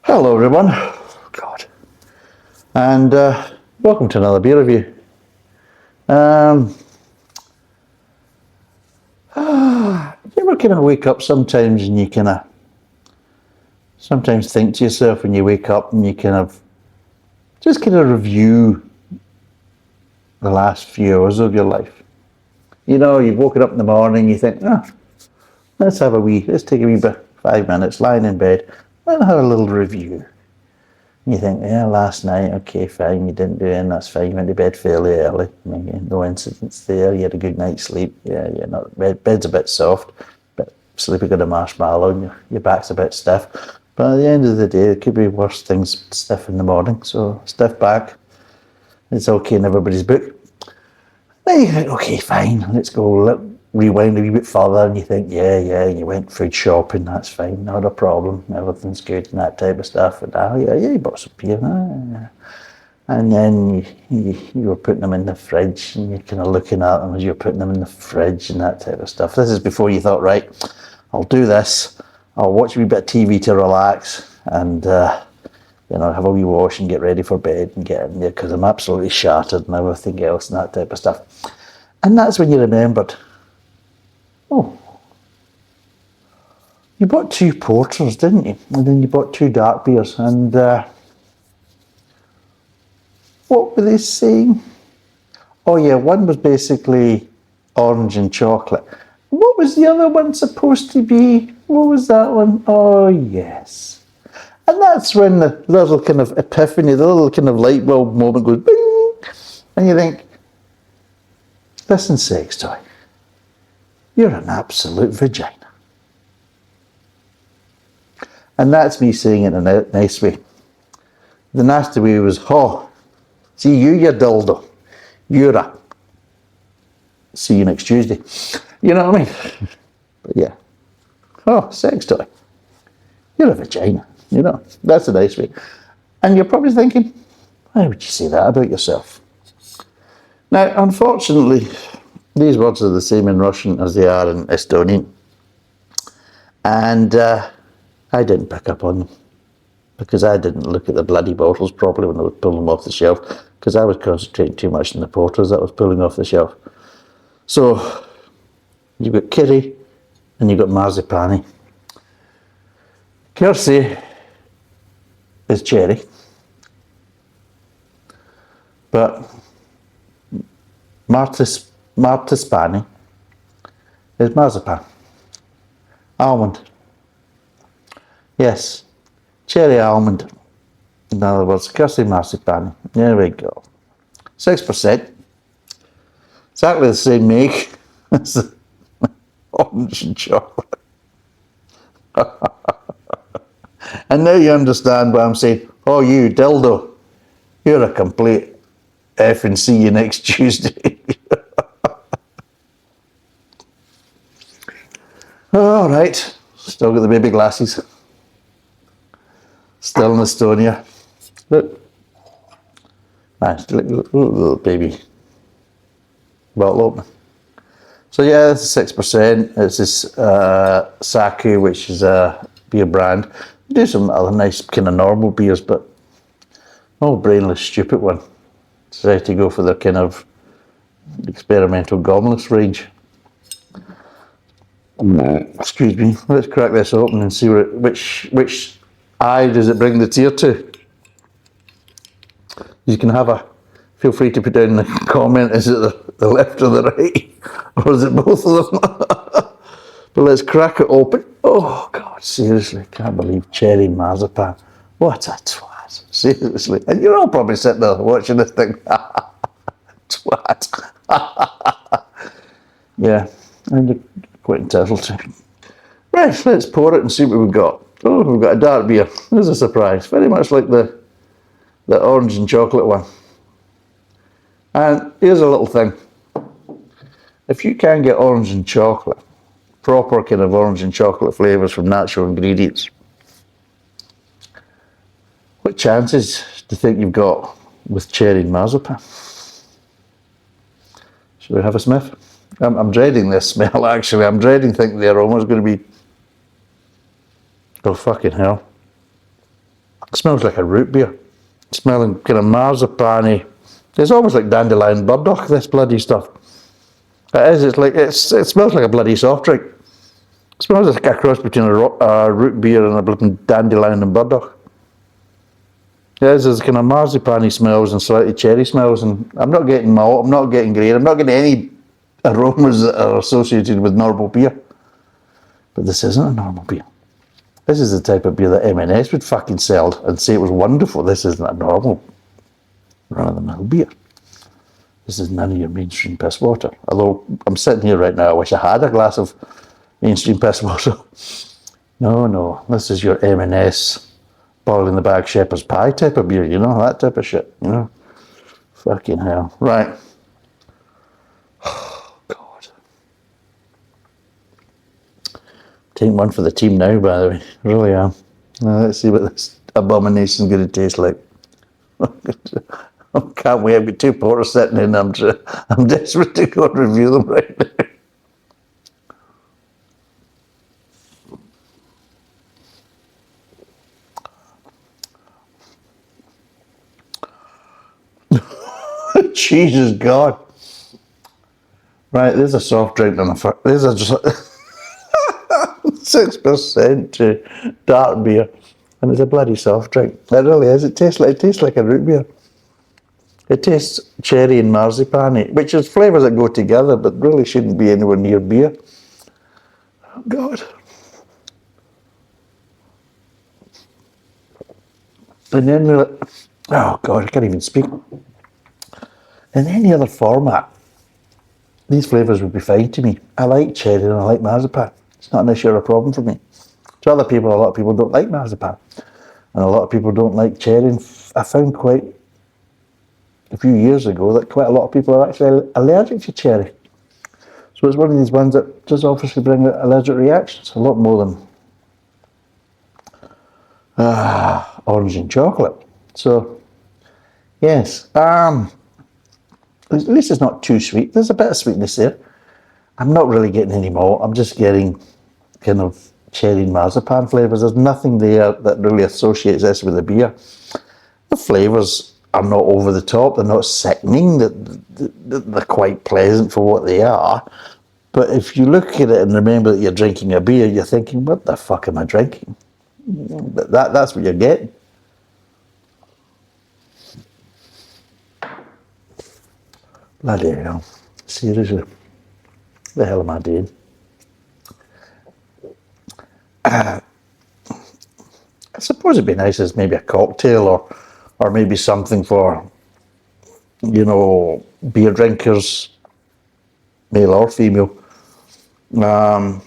Hello everyone, God, and welcome to another beer review. You ever kind of wake up sometimes and you kind of sometimes think to yourself when you wake up and you kind of just kind of review the last few hours of your life. You know, you've woken up in the morning, you think, let's take a wee bit, 5 minutes, lying in bed, and have a little review. You think, yeah, last night, okay, fine, you didn't do anything, that's fine, you went to bed fairly early, no incidents there, you had a good night's sleep, bed's a bit soft, but sleepy, got a marshmallow, and your back's a bit stiff, but at the end of the day, it could be worse things stiff in the morning, so stiff back, it's okay in everybody's book. Then you think, okay, fine, let's go, rewind a wee bit further, and you think, you went food shopping, that's fine, not a problem, everything's good, and that type of stuff. And you bought some beer, and then you were putting them in the fridge, and you're kind of looking at them as you're putting them in the fridge, and that type of stuff. This is before you thought, right, I'll do this, I'll watch a wee bit of TV to relax, and have a wee wash and get ready for bed and get in there, because I'm absolutely shattered and everything else, and that type of stuff. And that's when you remembered, you bought 2 porters, didn't you? And then you bought 2 dark beers. And what were they saying? Oh yeah, one was basically orange and chocolate. What was the other one supposed to be? What was that one? Oh yes. And that's when the little kind of epiphany, the little kind of light bulb moment goes bing, and you think, listen, sex toy, you're an absolute vagina. And that's me saying it in a nice way. The nasty way was, see you dildo. You're a. See you next Tuesday. You know what I mean? But yeah. Sex toy. You're a vagina. That's a nice way. And you're probably thinking, why would you say that about yourself? Now, unfortunately, these words are the same in Russian as they are in Estonian. And I didn't pick up on them because I didn't look at the bloody bottles properly when I was pulling them off the shelf, because I was concentrating too much on the porters that I was pulling off the shelf. So you've got Kiri and you've got Marzipan. Kirsi is cherry, but Marzipan is marzipan. Almond. Yes, cherry almond. In other words, Kirsi Marzipan. There we go. 6%. Exactly the same make as the orange and chocolate. And now you understand why I'm saying, oh, you dildo, you're a complete F and see you next Tuesday. All right, still got the baby glasses. Still in Estonia. Look. Nice, little baby bottle opener. So yeah, this is 6%. It's this Saku, which is a beer brand. We do some other nice kind of normal beers, but no brainless stupid one. Decided to go for the kind of experimental gomless range. Excuse me. Let's crack this open and see which eye does it bring the tear to. You can feel free to put down in the comment, is it the left or the right? Or is it both of them? But let's crack it open. Oh God, seriously, can't believe cherry marzipan. What a twat, seriously. And you're all probably sitting there watching this thing. Twat. Yeah, and you're quite entitled to. Right, let's pour it and see what we've got. Oh, we've got a dark beer. There's a surprise. Very much like the orange and chocolate one. And here's a little thing. If you can get orange and chocolate, proper kind of orange and chocolate flavours from natural ingredients, what chances do you think you've got with cherry and marzipan? Should we have a sniff? I'm dreading this smell, actually. I'm dreading thinking the aroma is going to be... oh, fucking hell. It smells like a root beer. Smelling kind of marzipan-y. It's almost like dandelion burdock, this bloody stuff. It is, it smells like a bloody soft drink. It smells like a cross between a root beer and a bloody dandelion and burdock. It is, there's kind of marzipan-y smells and slightly cherry smells, and I'm not getting malt, I'm not getting grain, I'm not getting any aromas that are associated with normal beer. But this isn't a normal beer. This is the type of beer that M&S would fucking sell and say it was wonderful. This isn't a normal run-of-the-mill beer. This is none of your mainstream piss water. Although I'm sitting here right now, I wish I had a glass of mainstream piss water. No, this is your M&S boil in the bag shepherd's pie type of beer, you know, that type of shit, you know. Fucking hell. Right. Oh, God. Taking one for the team now, by the way. Really am. Now, let's see what this abomination's going to taste like. I can't wait. I've got 2 porters sitting in. I'm desperate to go and review them right now. Jesus God. Right, there's a soft drink and there's a 6% dark beer, and it's a bloody soft drink. It really is. It tastes like a root beer. It tastes cherry and marzipan, which is flavours that go together, but really shouldn't be anywhere near beer. Oh God. And then, oh God, I can't even speak. In any other format, these flavours would be fine to me. I like cherry and I like marzipan. It's not an issue or a problem for me. To other people, a lot of people don't like marzipan. And a lot of people don't like cherry. And I found quite a few years ago that quite a lot of people are actually allergic to cherry. So it's one of these ones that does obviously bring allergic reactions, a lot more than orange and chocolate. So, yes. At least it's not too sweet. There's a bit of sweetness there. I'm not really getting any malt. I'm just getting kind of cherry and marzipan flavours. There's nothing there that really associates this with a beer. The flavours are not over the top. They're not sickening. They're quite pleasant for what they are. But if you look at it and remember that you're drinking a beer, you're thinking, what the fuck am I drinking? But that's what you're getting. Bloody hell. Seriously. What the hell am I doing? I suppose it'd be nice as maybe a cocktail or maybe something for, you know, beer drinkers, male or female, that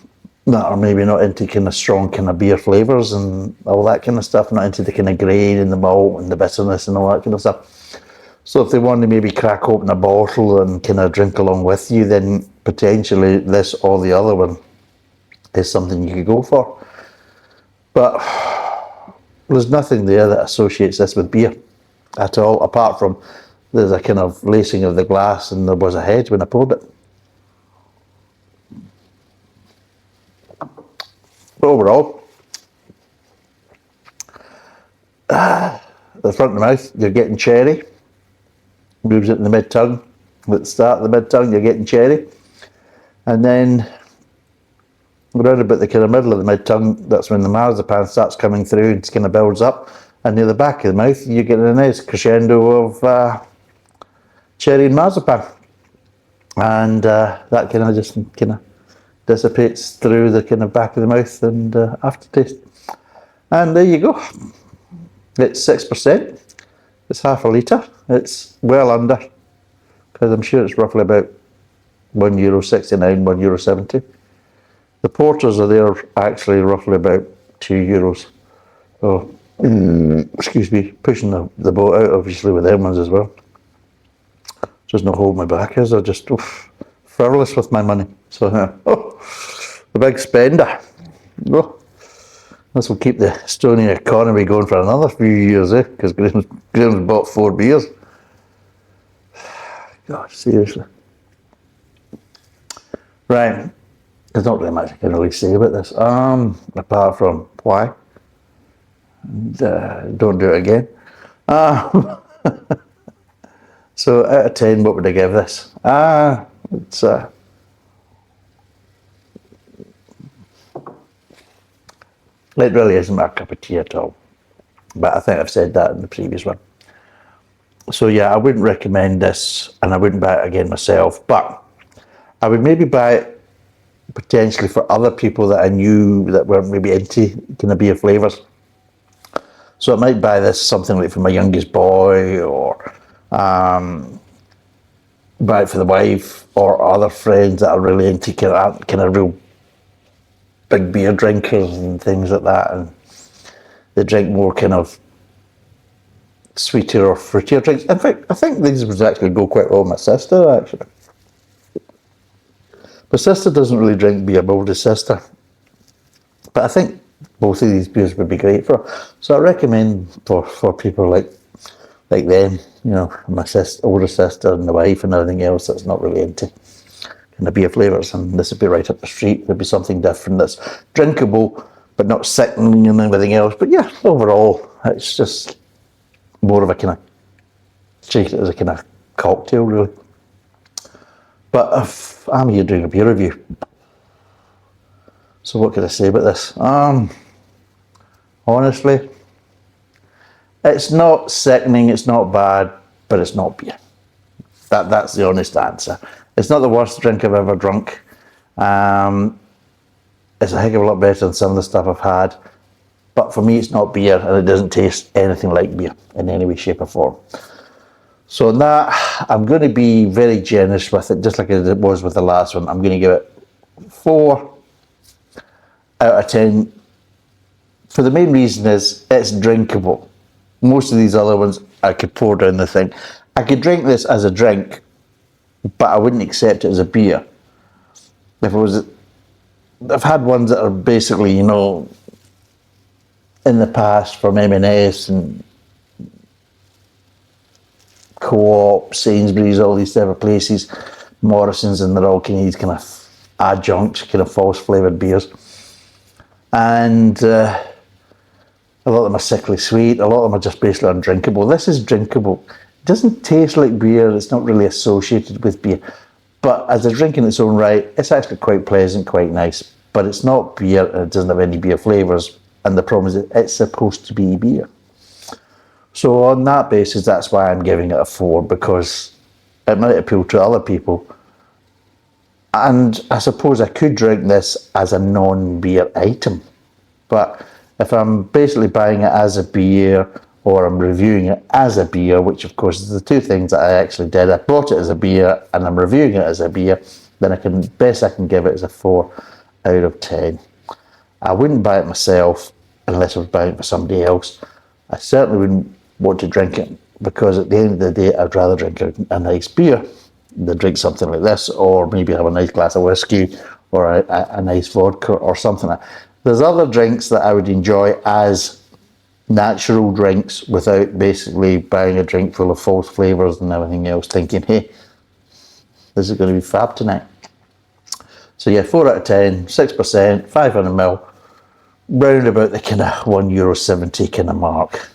are maybe not into kind of strong kind of beer flavours and all that kind of stuff, not into the kind of grain and the malt and the bitterness and all that kind of stuff. So if they want to maybe crack open a bottle and kind of drink along with you, then potentially this or the other one is something you could go for. But there's nothing there that associates this with beer at all, apart from there's a kind of lacing of the glass and there was a head when I poured it. But overall, the front of the mouth, you're getting cherry. Moves it in the mid-tongue. At the start of the mid-tongue, you're getting cherry. And then around about the kind of middle of the mid-tongue, that's when the marzipan starts coming through and kind of builds up. And near the back of the mouth, you're getting a nice crescendo of cherry and marzipan. And that kind of just kind of dissipates through the kind of back of the mouth and aftertaste. And there you go. It's 6%. It's half a litre. It's well under, because I'm sure it's roughly about €1.69, €1.70. The porters are there actually roughly about €2. So, excuse me, pushing the boat out obviously with them ones as well. Just not holding my back as I just frivolous with my money. So, the big spender. This will keep the Estonian economy going for another few years, because Graham's bought 4 beers. God, seriously. Right. There's not really much I can really say about this. Apart from why. Don't do it again. So out of 10, what would I give this? It's it really isn't my cup of tea at all. But I think I've said that in the previous one. So yeah, I wouldn't recommend this, and I wouldn't buy it again myself, but I would maybe buy it potentially for other people that I knew that weren't maybe into kind of beer flavours. So I might buy this something like for my youngest boy, or buy it for the wife, or other friends that are really into kind of real big beer drinkers and things like that, and they drink more kind of sweeter or fruitier drinks. In fact, I think these would actually go quite well with my sister, actually. My sister doesn't really drink beer, my oldest sister. But I think both of these beers would be great for her. So I recommend for people like them, you know, my older sister and the wife and everything else that's not really into kind of beer flavours, and this would be right up the street. There'd be something different that's drinkable but not sickening and everything else. But yeah, overall, it's just more of a kind of treat it as a kind of cocktail, really. But if I'm here doing a beer review, so what can I say about this? Honestly, it's not sickening, it's not bad, but it's not beer. That's the honest answer. It's not the worst drink I've ever drunk. It's a heck of a lot better than some of the stuff I've had. But for me, it's not beer, and it doesn't taste anything like beer in any way, shape or form. So on that, I'm going to be very generous with it, just like it was with the last one. I'm going to give it 4 out of 10. For the main reason is it's drinkable. Most of these other ones, I could pour down the thing. I could drink this as a drink, but I wouldn't accept it as a beer. I've had ones that are basically, you know, in the past from M&S and Co-op, Sainsbury's, all these type of places, Morrison's, and they're all kind of these kind of adjunct, kind of false flavoured beers. And a lot of them are sickly sweet, a lot of them are just basically undrinkable. This is drinkable. It doesn't taste like beer, it's not really associated with beer. But as a drink in its own right, it's actually quite pleasant, quite nice. But it's not beer, and it doesn't have any beer flavours. And the problem is it's supposed to be beer. So on that basis, that's why I'm giving it a 4, because it might appeal to other people. And I suppose I could drink this as a non-beer item. But if I'm basically buying it as a beer, or I'm reviewing it as a beer, which of course is the two things that I actually did. I bought it as a beer and I'm reviewing it as a beer, then I can give it as a 4 out of 10. I wouldn't buy it myself unless I was buying it for somebody else. I certainly wouldn't want to drink it, because at the end of the day, I'd rather drink a nice beer than drink something like this, or maybe have a nice glass of whiskey, or a nice vodka, or something like that. There's other drinks that I would enjoy as natural drinks without basically buying a drink full of false flavours and everything else, thinking, hey, this is going to be fab tonight. So yeah, 4 out of 10, 6%, 500ml, round about the kind of €1.70 kind of mark.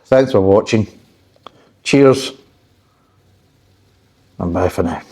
Thanks for watching. Cheers, and bye for now.